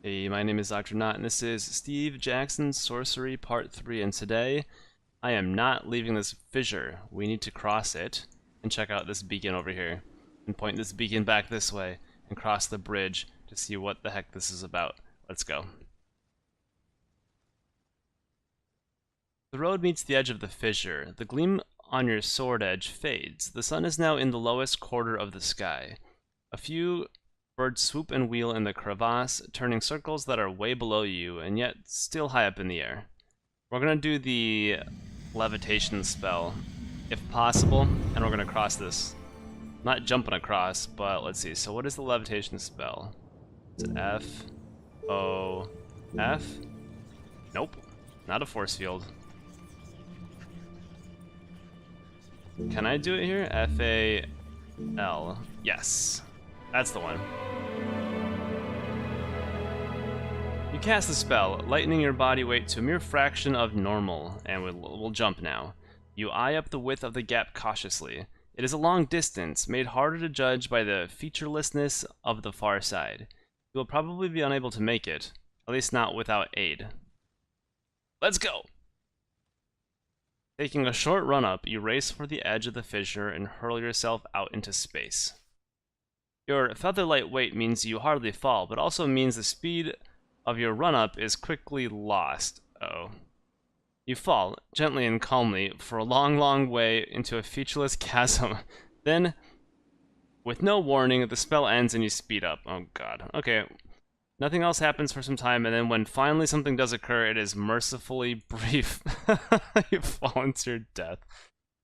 Hey, my name is Dr. Nought, and this is Steve Jackson's Sorcery Part 3, and today I am not leaving this fissure. We need to cross it and check out this beacon over here, and point this beacon back this way, and cross the bridge to see what the heck this is about. Let's go. The road meets the edge of the fissure. The gleam on your sword edge fades. The sun is now in the lowest quarter of the sky. A few birds swoop and wheel in the crevasse, turning circles that are way below you, and yet still high up in the air. We're gonna do the levitation spell, if possible, and we're gonna cross this. Not jumping across, but let's see. So what is the levitation spell? Is it F? O? F? Nope. Not a force field. Can I do it here? F-A-L. Yes. That's the one. You cast the spell, lightening your body weight to a mere fraction of normal, and we'll jump now. You eye up the width of the gap cautiously. It is a long distance, made harder to judge by the featurelessness of the far side. You will probably be unable to make it, at least not without aid. Let's go! Taking a short run up, you race for the edge of the fissure and hurl yourself out into space. Your feather-light weight means you hardly fall, but also means the speed of your run-up is quickly lost. Uh-oh. You fall, gently and calmly, for a long, long way into a featureless chasm. Then, with no warning, the spell ends and you speed up. Oh god. Okay. Nothing else happens for some time, and then when finally something does occur, it is mercifully brief. You fall into your death.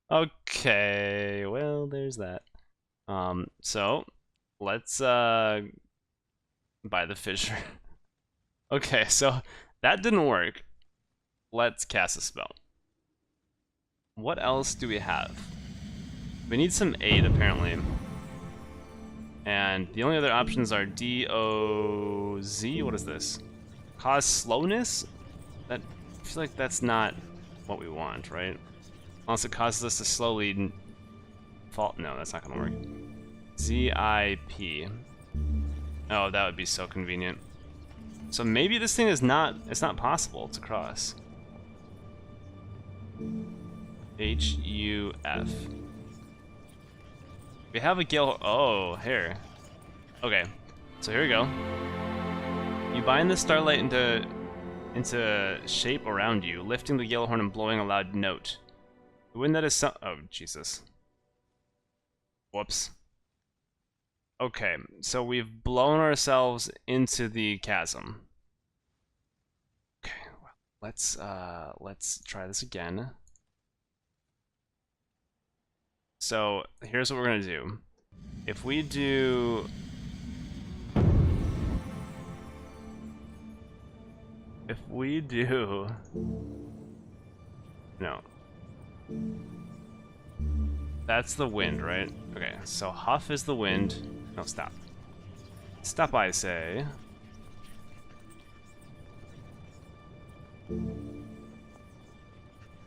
Okay, well, there's that. So let's buy the fissure. Okay, so that didn't work. Let's cast a spell. What else do we have? We need some aid, apparently. And the only other options are D-O-Z. What is this? Cause slowness? I feel like that's not what we want, right? Unless it causes us to slowly fall. No, that's not gonna work. Z-I-P. Oh, that would be so convenient. So maybe this thing is not, it's not possible to cross. H-U-F. We have a gale. Oh, here. Okay, so here we go. You bind the starlight into shape around you, lifting the yellow horn and blowing a loud note. The wind that is oh, Jesus. Whoops. Okay, so we've blown ourselves into the chasm. Okay, well, let's try this again. So here's what we're gonna do. If we do no. That's the wind, right? Okay, so huff is the wind. No, stop. Stop, I say.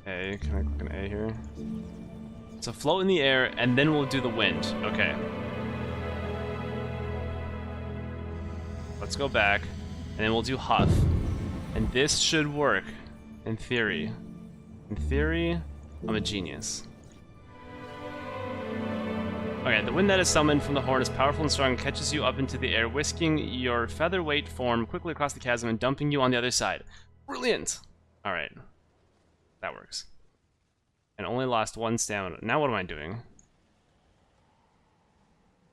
A, can I click an A here? So float in the air, and then we'll do the wind. Okay. Let's go back, and then we'll do huff. And this should work, in theory. In theory, I'm a genius. Okay, the wind that is summoned from the horn is powerful and strong and catches you up into the air, whisking your featherweight form quickly across the chasm and dumping you on the other side. Brilliant! Alright. That works. And only lost 1 stamina. Now what am I doing?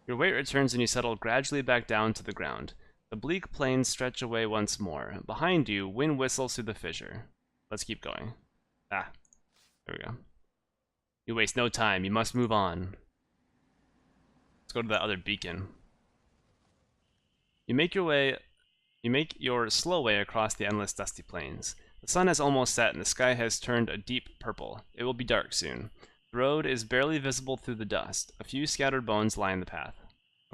Your weight returns and you settle gradually back down to the ground. The bleak plains stretch away once more. Behind you, wind whistles through the fissure. Let's keep going. Ah, there we go. You waste no time. You must move on. Let's go to that other beacon. You make your slow way across the endless dusty plains. The sun has almost set and the sky has turned a deep purple. It will be dark soon. The road is barely visible through the dust. A few scattered bones line the path.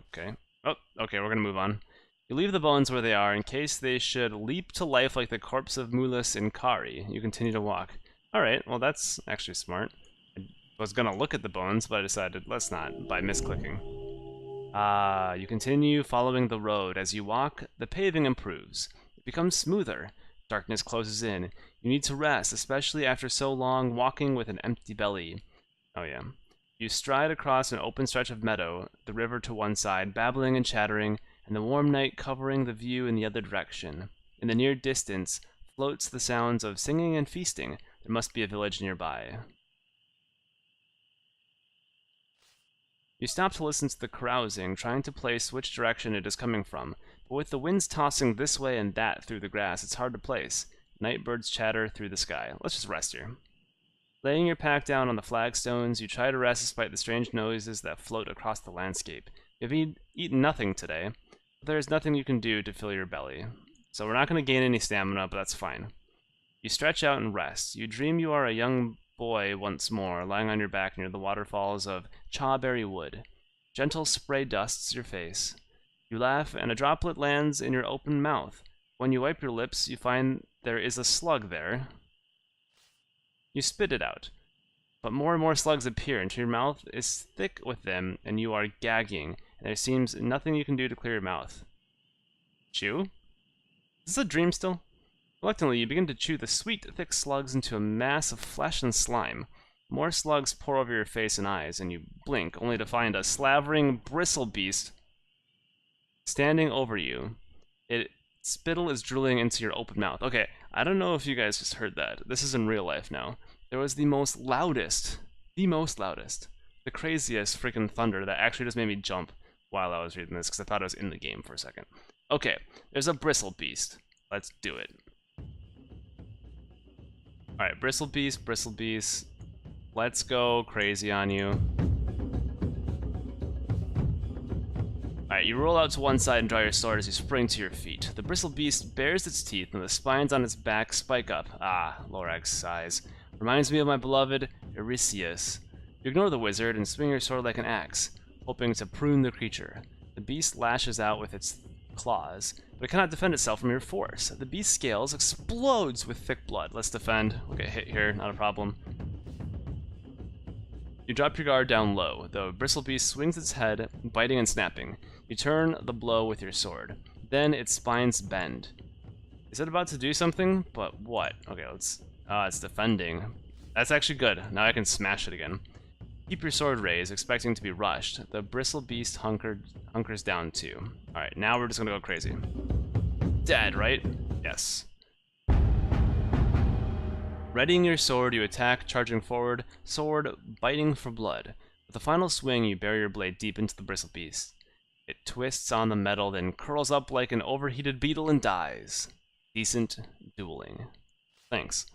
Okay. Oh, okay, we're gonna move on. You leave the bones where they are in case they should leap to life like the corpse of Mulus in Kari. You continue to walk. Alright, well that's actually smart. I was gonna look at the bones, but I decided let's not, by misclicking. Ah, you continue following the road. As you walk, the paving improves. It becomes smoother. Darkness closes in. You need to rest, especially after so long walking with an empty belly. Oh yeah. You stride across an open stretch of meadow, the river to one side, babbling and chattering, and the warm night covering the view in the other direction. In the near distance floats the sounds of singing and feasting. There must be a village nearby. You stop to listen to the carousing, trying to place which direction it is coming from, but with the winds tossing this way and that through the grass, it's hard to place. Night birds chatter through the sky. Let's just rest here. Laying your pack down on the flagstones, you try to rest despite the strange noises that float across the landscape. You've eaten nothing today, but there is nothing you can do to fill your belly. So we're not going to gain any stamina, but that's fine. You stretch out and rest. You dream you are a young boy once more, lying on your back near the waterfalls of Chawberry Wood. Gentle spray dusts your face. You laugh, and a droplet lands in your open mouth. When you wipe your lips, you find there is a slug there. You spit it out, but more and more slugs appear until your mouth is thick with them, and you are gagging, and there seems nothing you can do to clear your mouth. Chew? Is this a dream still? Reluctantly, you begin to chew the sweet, thick slugs into a mass of flesh and slime. More slugs pour over your face and eyes, and you blink, only to find a slavering bristle beast standing over you. Its spittle is drooling into your open mouth. Okay, I don't know if you guys just heard that. This is in real life now. There was the loudest, the craziest freaking thunder that actually just made me jump while I was reading this, because I thought I was in the game for a second. Okay, there's a bristle beast. Let's do it. Alright, bristle beast, let's go crazy on you. Alright, you roll out to one side and draw your sword as you spring to your feet. The bristle beast bares its teeth and the spines on its back spike up. Ah, Lorax sighs. Reminds me of my beloved Eurystheus. You ignore the wizard and swing your sword like an axe, hoping to prune the creature. The beast lashes out with its claws, but it cannot defend itself from your force. The beast's scales explodes with thick blood. Let's defend. We'll get hit here, not a problem. You drop your guard down low. The bristle beast swings its head, biting and snapping. You turn the blow with your sword. Then its spines bend. Is it about to do something? But what? Okay, let's... it's defending. That's actually good. Now I can smash it again. Keep your sword raised, expecting to be rushed. The bristle beast hunkers down too. Alright, now we're just gonna go crazy. Dead, right? Yes. Readying your sword, you attack, charging forward, sword biting for blood. With a final swing, you bury your blade deep into the bristle beast. It twists on the metal, then curls up like an overheated beetle and dies. Decent dueling. Thanks.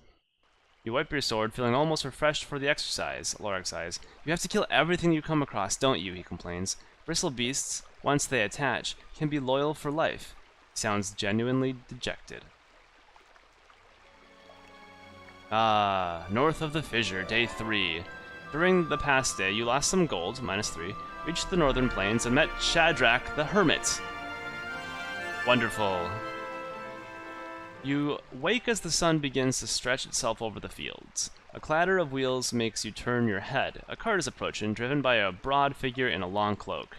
You wipe your sword, feeling almost refreshed for the exercise. Lorax sighs. You have to kill everything you come across, don't you? He complains. Bristle beasts, once they attach, can be loyal for life. He sounds genuinely dejected. Ah, north of the fissure, day 3. During the past day, you lost some gold, -3, reached the northern plains, and met Shadrach the Hermit. Wonderful. You wake as the sun begins to stretch itself over the fields. A clatter of wheels makes you turn your head. A cart is approaching, driven by a broad figure in a long cloak.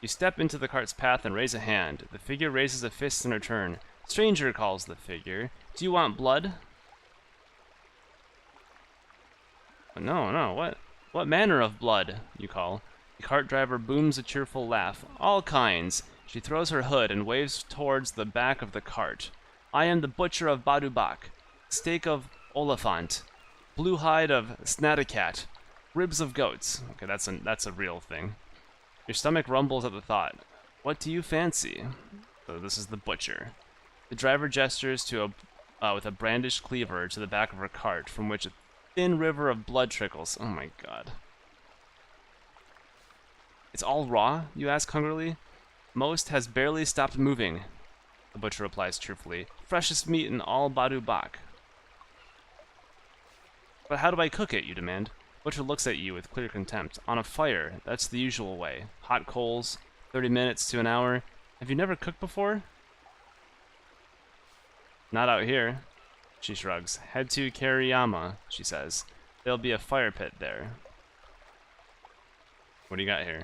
You step into the cart's path and raise a hand. The figure raises a fist in return. Stranger, calls the figure. Do you want blood? No, what manner of blood? You call. The cart driver booms a cheerful laugh. All kinds. She throws her hood and waves towards the back of the cart. I am the butcher of Badubak, steak of Oliphant, blue hide of Snatacat, ribs of goats. Okay, that's a real thing. Your stomach rumbles at the thought. What do you fancy? So this is the butcher. The driver gestures to with a brandished cleaver to the back of her cart, from which a thin river of blood trickles. Oh my god. It's all raw? You ask hungrily. Most has barely stopped moving, the butcher replies cheerfully. Freshest meat in all Badubak. But how do I cook it, you demand? Butcher looks at you with clear contempt. On a fire, that's the usual way. Hot coals, 30 minutes to an hour. Have you never cooked before? Not out here. She shrugs. Head to Kariyama, she says. There'll be a fire pit there. What do you got here?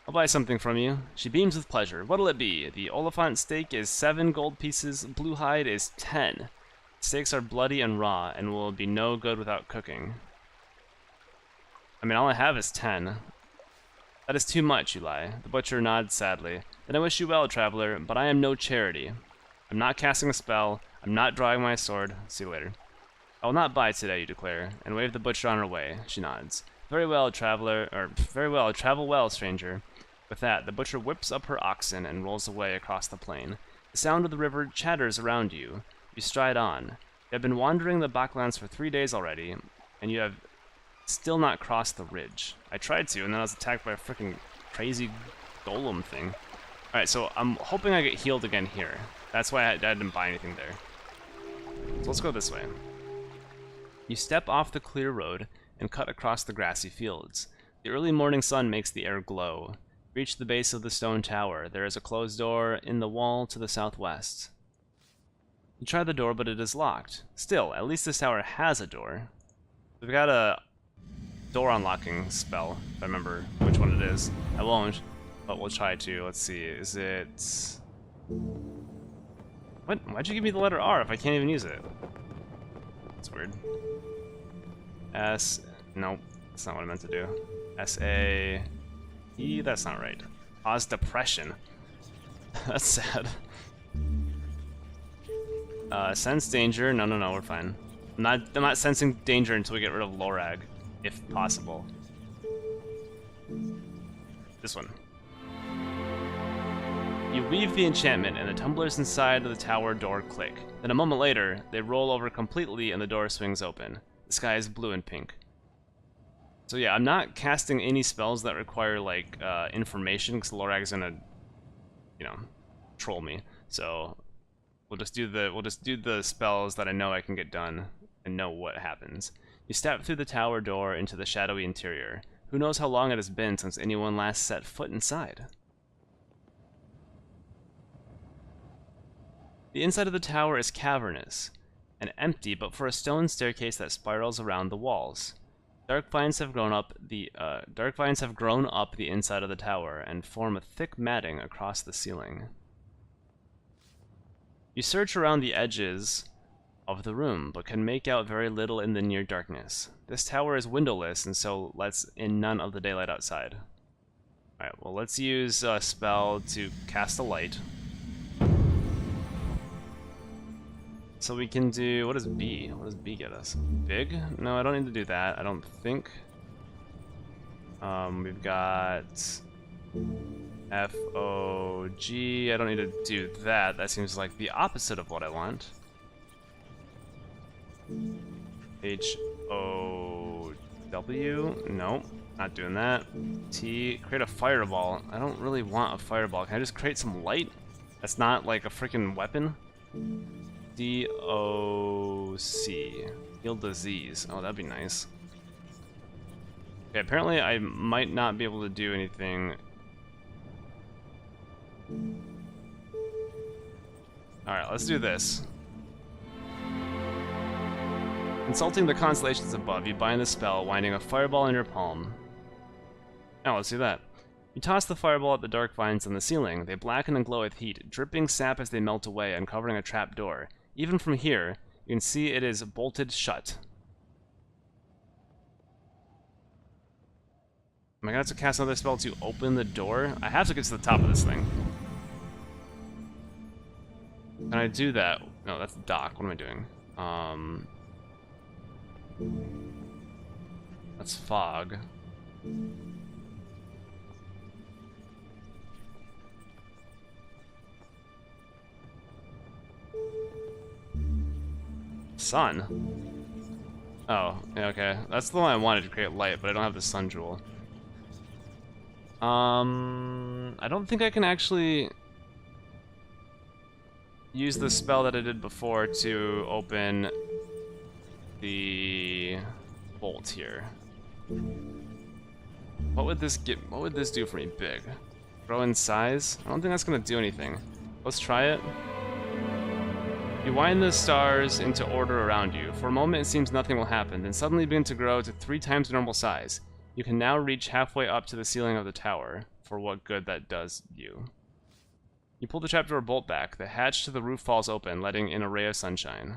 I'll buy something from you. She beams with pleasure. What'll it be? The Oliphant steak is 7 gold pieces, blue hide is 10. Steaks are bloody and raw, and will be no good without cooking. I mean, all I have is 10. That is too much, you lie. The butcher nods sadly. Then I wish you well, traveler, but I am no charity. I'm not casting a spell. I'm not drawing my sword. See you later. I will not buy today, you declare, and wave the butcher on her way. She nods. Very well, traveler, or very well, travel well, stranger. With that, the butcher whips up her oxen and rolls away across the plain. The sound of the river chatters around you. You stride on. You have been wandering the Backlands for 3 days already, and you have still not crossed the ridge. I tried to, and then I was attacked by a freaking crazy golem thing. Alright, so I'm hoping I get healed again here. That's why I didn't buy anything there. So let's go this way. You step off the clear road and cut across the grassy fields. The early morning sun makes the air glow. Reach the base of the stone tower. There is a closed door in the wall to the southwest. You try the door, but it is locked. Still, at least this tower has a door. We've got a door unlocking spell, if I remember which one it is. I won't, but we'll try to. Let's see, is it... What? Why'd you give me the letter R if I can't even use it? That's weird. S... Nope, that's not what I meant to do. S-A-E... That's not right. Cause depression. That's sad. Sense danger. No, we're fine. I'm not sensing danger until we get rid of Lorag, if possible. This one. You weave the enchantment, and the tumblers inside the tower door click. Then a moment later, they roll over completely, and the door swings open. The sky is blue and pink. So yeah, I'm not casting any spells that require like information, because Lorag is gonna, you know, troll me. So we'll just do the spells that I know I can get done and know what happens. You step through the tower door into the shadowy interior. Who knows how long it has been since anyone last set foot inside? The inside of the tower is cavernous and empty, but for a stone staircase that spirals around the walls. Dark vines have grown up the inside of the tower and form a thick matting across the ceiling. You search around the edges of the room, but can make out very little in the near darkness. This tower is windowless, and so lets in none of the daylight outside. Alright, well, let's use a spell to cast a light. So we can do, what is B? What does B get us? Big? No, I don't need to do that, I don't think. We've got F-O-G, I don't need to do that. That seems like the opposite of what I want. H-O-W, nope, not doing that. T, create a fireball. I don't really want a fireball. Can I just create some light? That's not like a freaking weapon. D-O-C, heal disease. Oh, that'd be nice. Okay, apparently I might not be able to do anything. Alright, let's do this. Consulting the constellations above, you bind the spell, winding a fireball in your palm. Oh, let's do that. You toss the fireball at the dark vines on the ceiling. They blacken and glow with heat, dripping sap as they melt away, uncovering a trap door. Even from here, you can see it is bolted shut. Am I gonna have to cast another spell to open the door? I have to get to the top of this thing. Can I do that? No, that's dock. What am I doing? That's fog. Sun? Oh, yeah, okay. That's the one I wanted to create light, but I don't have the sun jewel. I don't think I can actually use the spell that I did before to open the bolt here. What would this do for me? Big. Grow in size? I don't think that's gonna do anything. Let's try it. You wind the stars into order around you. For a moment it seems nothing will happen, then suddenly begin to grow to 3 times normal size. You can now reach halfway up to the ceiling of the tower. for what good that does you. You pull the trapdoor bolt back. The hatch to the roof falls open, letting in a ray of sunshine.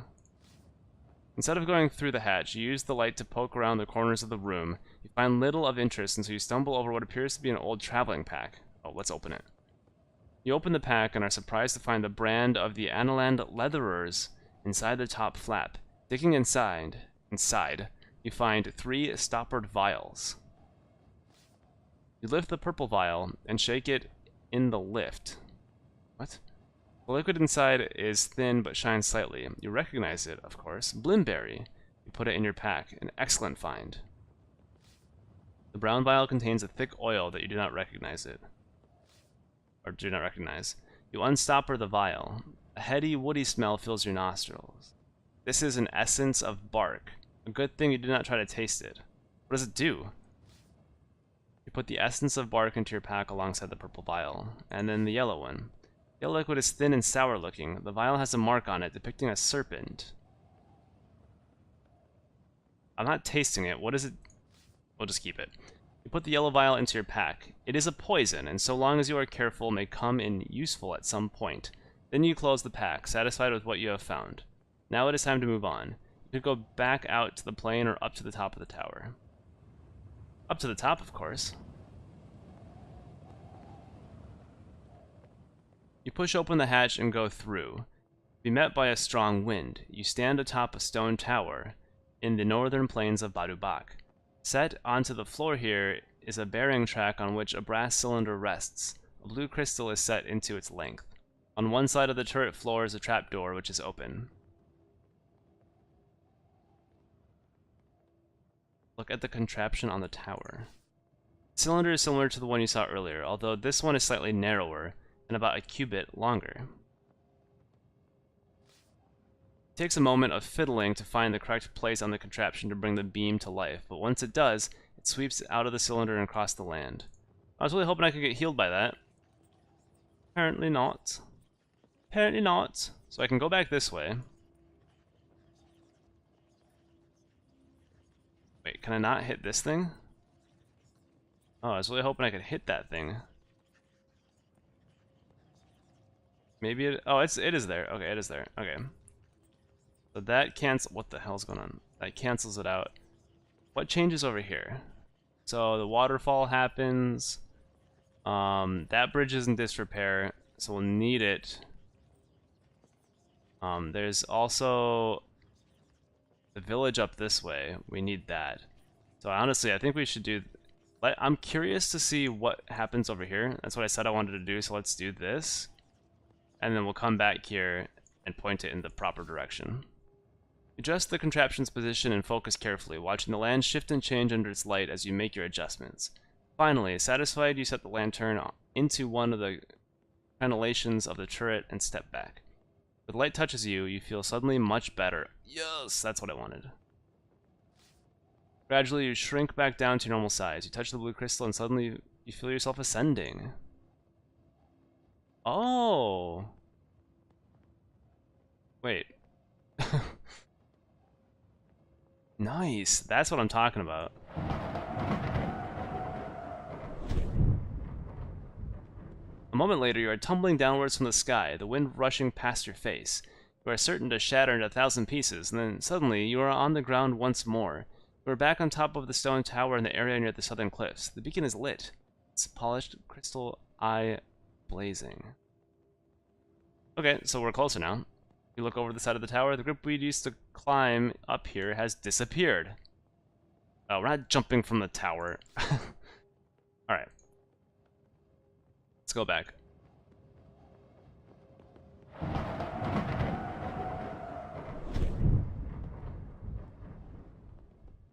Instead of going through the hatch, you use the light to poke around the corners of the room. You find little of interest until you stumble over what appears to be an old traveling pack. Oh, let's open it. You open the pack and are surprised to find the brand of the Analand Leatherers inside the top flap. Digging inside, you find 3 stoppered vials. You lift the purple vial and shake it in the lift. What? The liquid inside is thin but shines slightly. You recognize it, of course. Blimberry. You put it in your pack. An excellent find. The brown vial contains a thick oil that you do not recognize it. Or do not recognize. You unstopper the vial. A heady, woody smell fills your nostrils. This is an essence of bark. A good thing you did not try to taste it. What does it do? You put the essence of bark into your pack alongside the purple vial, and then the yellow one. The yellow liquid is thin and sour looking. The vial has a mark on it depicting a serpent. I'm not tasting it. What is it? We'll just keep it. You put the yellow vial into your pack. It is a poison, and so long as you are careful, may come in useful at some point. Then you close the pack, satisfied with what you have found. Now it is time to move on. You could go back out to the plain or up to the top of the tower. Up to the top, of course. You push open the hatch and go through. Be met by a strong wind. You stand atop a stone tower in the northern plains of Badubak. Set onto the floor here is a bearing track on which a brass cylinder rests. A blue crystal is set into its length. On one side of the turret floor is a trapdoor which is open. Look at the contraption on the tower. The cylinder is similar to the one you saw earlier, although this one is slightly narrower and about a cubit longer. It takes a moment of fiddling to find the correct place on the contraption to bring the beam to life, but once it does, it sweeps out of the cylinder and across the land. I was really hoping I could get healed by that. Apparently not. Apparently not. So I can go back this way. Wait, can I not hit this thing? Oh, I was really hoping I could hit that thing. Maybe it... Oh, it is there. Okay, it is there. Okay. So that cancels... What the hell's going on? That cancels it out. What changes over here? So the waterfall happens. That bridge is in disrepair, so we'll need it. There's also the village up this way. We need that. So honestly, I think we should do... I'm curious to see what happens over here. That's what I said I wanted to do, so let's do this. And then we'll come back here and point it in the proper direction. Adjust the contraption's position and focus carefully, watching the land shift and change under its light as you make your adjustments. Finally, satisfied, you set the lantern into one of the crenellations of the turret and step back. When the light touches you, you feel suddenly much better. Yes, that's what I wanted. Gradually, you shrink back down to your normal size. You touch the blue crystal and suddenly you feel yourself ascending. Oh! Wait. Nice. That's what I'm talking about. A moment later, you are tumbling downwards from the sky, the wind rushing past your face. You are certain to shatter into 1,000 pieces, and then suddenly you are on the ground once more. You are back on top of the stone tower in the area near the southern cliffs. The beacon is lit, its polished crystal eye blazing. Okay, so we're closer now. You look over the side of the tower. The grip we used to climb up here has disappeared. Oh, we're not jumping from the tower. Alright. Let's go back.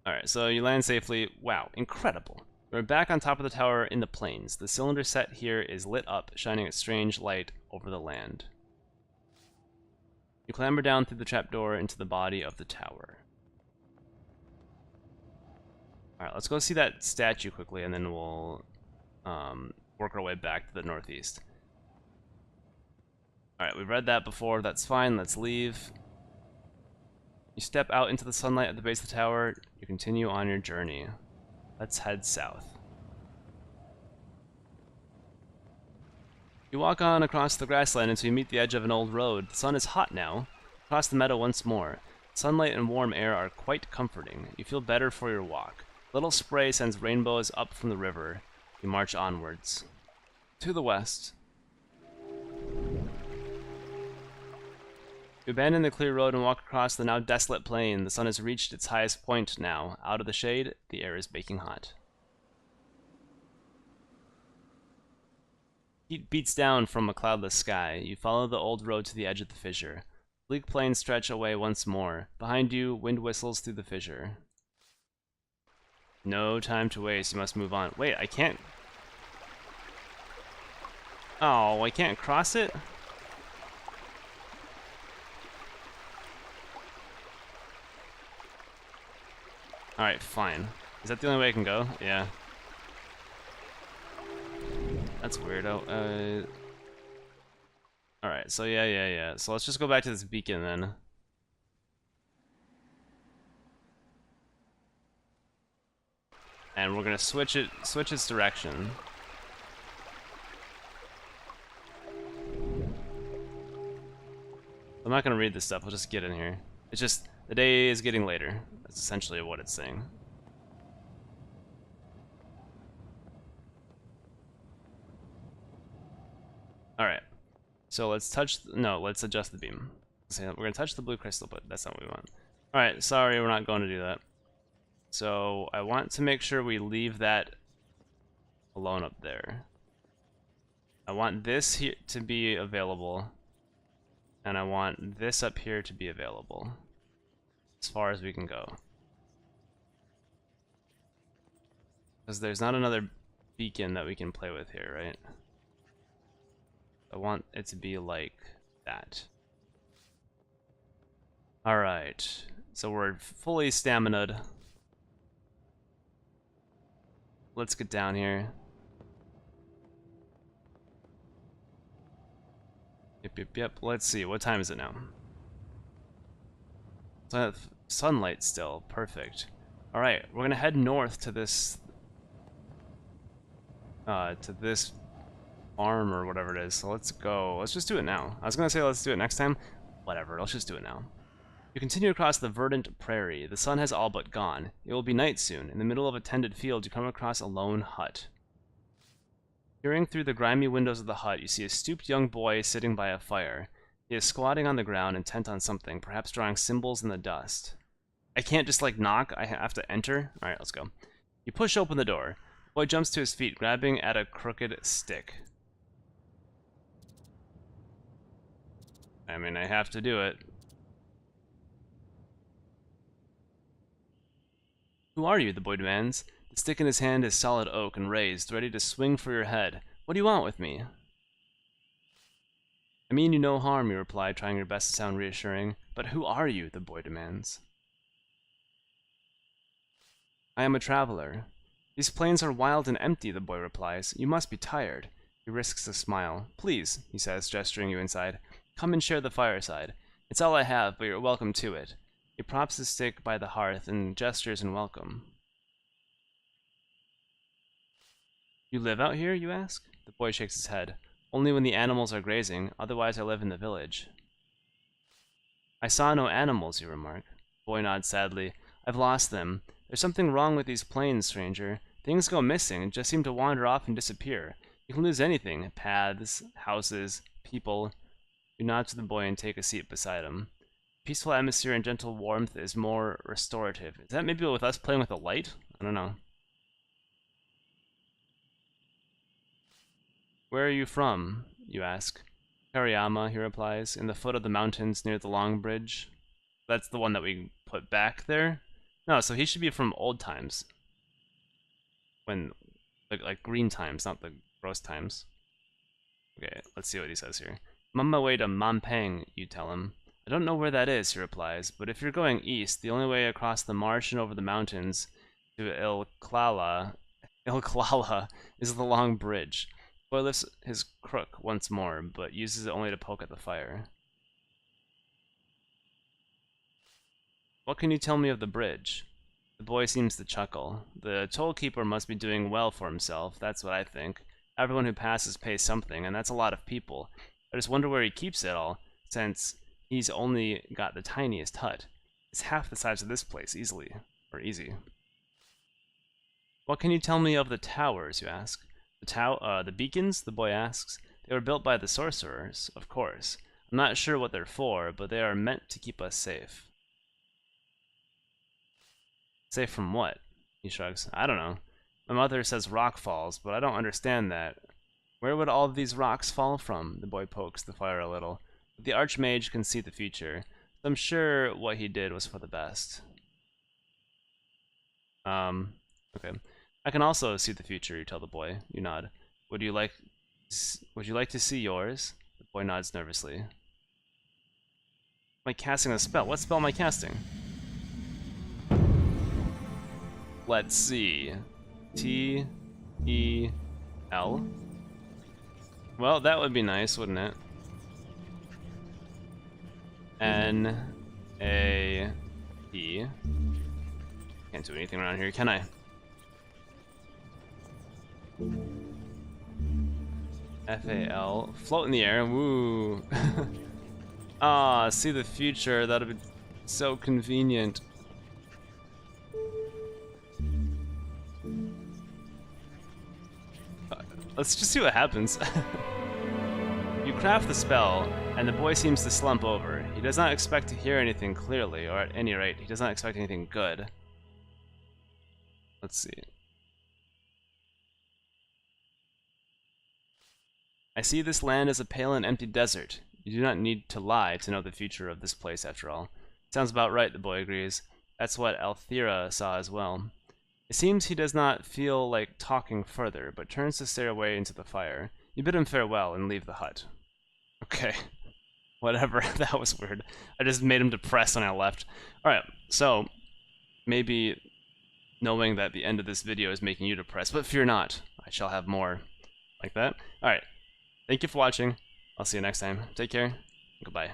Alright, so you land safely. Wow, incredible. We're back on top of the tower in the plains. The cylinder set here is lit up, shining a strange light over the land. You clamber down through the trapdoor into the body of the tower. Alright, let's go see that statue quickly, and then we'll work our way back to the northeast. Alright, we've read that before. That's fine. Let's leave. You step out into the sunlight at the base of the tower. You continue on your journey. Let's head south. You walk on across the grassland until you meet the edge of an old road. The sun is hot now. Across the meadow once more. Sunlight and warm air are quite comforting. You feel better for your walk. Little spray sends rainbows up from the river. You march onwards. To the west. You abandon the clear road and walk across the now desolate plain. The sun has reached its highest point now. Out of the shade, the air is baking hot. Heat beats down from a cloudless sky. You follow the old road to the edge of the fissure. Bleak plains stretch away once more. Behind you, wind whistles through the fissure. No time to waste. You must move on. Wait, I can't... Oh, I can't cross it? Alright, fine. Is that the only way I can go? Yeah. That's weirdo. Alright, so yeah. So let's just go back to this beacon then. And we're gonna switch its direction. I'm not gonna read this stuff, we'll just get in here. It's just, the day is getting later. That's essentially what it's saying. Alright. So let's let's adjust the beam. We're gonna touch the blue crystal, but that's not what we want. Alright, sorry, we're not going to do that. So I want to make sure we leave that alone up there. I want this here to be available. And I want this up here to be available. As far as we can go. Because there's not another beacon that we can play with here, right? I want it to be like that. Alright, so we're fully stamina'd. Let's get down here. Yep. Let's see, what time is it now? Sunlight still, perfect. Alright, we're gonna head north to this farm or whatever it is. So let's go. Let's just do it now. I was gonna say let's do it next time. Whatever, let's just do it now. You continue across the verdant prairie. The sun has all but gone. It will be night soon. In the middle of a tended field, you come across a lone hut. Peering through the grimy windows of the hut, you see a stooped young boy sitting by a fire. He is squatting on the ground, intent on something, perhaps drawing symbols in the dust. I can't just, like, knock. I have to enter. Alright, let's go. You push open the door. The boy jumps to his feet, grabbing at a crooked stick. I mean, I have to do it. Who are you? The boy demands. The stick in his hand is solid oak and raised, ready to swing for your head. What do you want with me? I mean you no harm, you reply, trying your best to sound reassuring. But who are you? The boy demands. I am a traveler. These plains are wild and empty, the boy replies. You must be tired. He risks a smile. Please, he says, gesturing you inside. Come and share the fireside. It's all I have, but you're welcome to it. He props his stick by the hearth and gestures in welcome. You live out here, you ask? The boy shakes his head. Only when the animals are grazing, otherwise I live in the village. I saw no animals, you remark. The boy nods sadly. I've lost them. There's something wrong with these plains, stranger. Things go missing and just seem to wander off and disappear. You can lose anything. Paths, houses, people. You nod to the boy and take a seat beside him. Peaceful atmosphere and gentle warmth is more restorative. Is that maybe with us playing with a light? I don't know. Where are you from? You ask. Kariyama, he replies, in the foot of the mountains near the long bridge. That's the one that we put back there? No, so he should be from old times. When, like green times, not the gross times. Okay, let's see what he says here. I'm on my way to Mampang, you tell him. I don't know where that is, he replies, but if you're going east, the only way across the marsh and over the mountains to Ilklala is the long bridge. The boy lifts his crook once more, but uses it only to poke at the fire. What can you tell me of the bridge? The boy seems to chuckle. The toll keeper must be doing well for himself, that's what I think. Everyone who passes pays something, and that's a lot of people. I just wonder where he keeps it all, since he's only got the tiniest hut. It's half the size of this place, easily. Or easy. What can you tell me of the towers, you ask? The beacons, the boy asks. They were built by the sorcerers, of course. I'm not sure what they're for, but they are meant to keep us safe. Safe from what? He shrugs. I don't know. My mother says rock falls, but I don't understand that. Where would all of these rocks fall from? The boy pokes the fire a little. The archmage can see the future. So I'm sure what he did was for the best. Okay. I can also see the future, you tell the boy. You nod. Would you like to see yours? The boy nods nervously. Am I casting a spell? What spell am I casting? Let's see. T-E-L. Well, that would be nice, wouldn't it? N-A-P. Can't do anything around here, can I? F-A-L. Float in the air. Woo. Ah, see the future. That'd be so convenient. Let's just see what happens. You craft the spell, and the boy seems to slump over. He does not expect to hear anything clearly, or at any rate, he does not expect anything good. Let's see. I see this land as a pale and empty desert. You do not need to lie to know the future of this place, after all. Sounds about right, the boy agrees. That's what Althira saw as well. It seems he does not feel like talking further, but turns to stare away into the fire. You bid him farewell and leave the hut. Okay. Whatever, that was weird. I just made him depressed and I left. Alright, so maybe knowing that the end of this video is making you depressed, but fear not, I shall have more like that. Alright, thank you for watching. I'll see you next time. Take care. Goodbye.